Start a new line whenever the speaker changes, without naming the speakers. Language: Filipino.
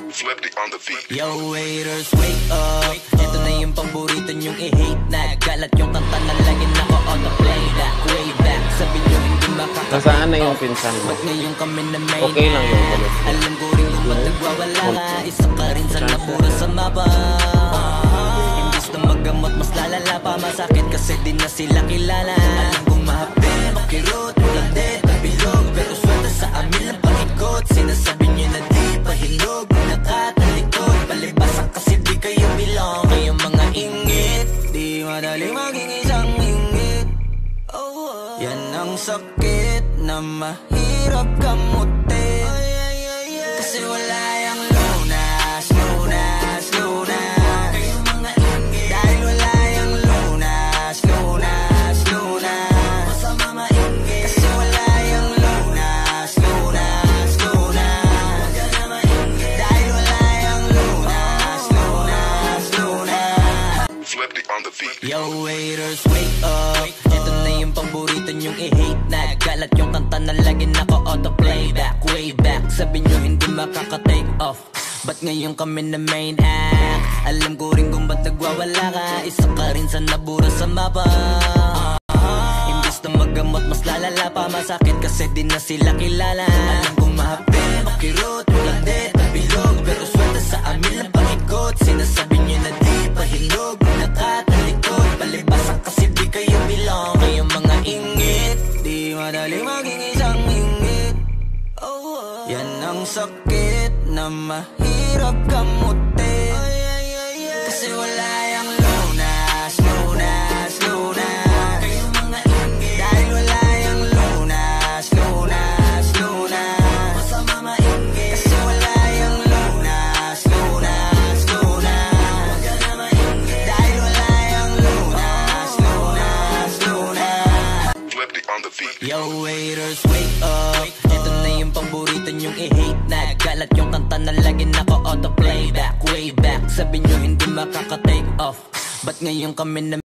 Flipped on the beat.
Yo waiters, wake up. Ito na yung paborito nyong i-hate na. Galat yung kanta na lagi naka-auto-play back, way back. Sabi nyo hindi makakapit.
Nasaan na yung pinsan mo?
Ba't ngayon kami na may
Okay lang yung kulit.
Alam ko rin kung ba't nagwawala ka. Isa ka rin sa napura sa mapa. Imbis na magamot, mas lalala pa. Masakit kasi di na sila kilala. Alam kong mahapi, makirot, ulande, bilog. Pero swerte sa amin lang paikot. Sinasabi nyo na di pahilog. Nakatalikod, palibasan kasi di kayo bilong. Kayong mga ingit, di madali maging isang ingit. Yan ang sakit na mahirap kamutin. Kasi wala yung lunas, lunas, lunas. Kayong mga ingit, dahil wala yung lunas, lunas, lunas. Masama maingit, kasi wala yung lunas, lunas, lunas. Huwag ka na maingit, dahil wala yung lunas, lunas, lunas.
Flipped on the beat.
Yo waiters, wake up. Ito na yung paborito nyong i-hate na. Galat yung kanta na lagi naka-auto-play back, way back. Sabi nyo hindi makaka-take off. Ba't ngayon kami na main act? Alam ko rin kung ba't nagwawala ka. Isa ka rin sa nabura sa mapa. Imbis na magamot, mas lalala pa. Masakit kasi di na sila kilala. Alam kong mahapi, makirot, ulande, bilog. Pero swerte sa amin lang paikot. Sinasabi nyo na di pahilog. Nakatalikod, palibasan kasi di kayo bilong. Kayong mga ingit, di madali maging isang ingit. Yan ang sakit na mahirap kamutin. Kasi wala yung lunas, lunas, lunas. Kayong mga ingit, dahil wala yung lunas, lunas, lunas. Masama maingit, kasi wala yung lunas, lunas, lunas. Huwag ka na maingit, dahil wala yung lunas, lunas, lunas.
Flipped on the beat.
Yo waiters, wake up. Ito na yung paborito nyong i-hate na. Galat yung kanta na lagi naka-auto-play back, way back. Sabi nyo hindi makaka-take off. Ba't ngayon kami na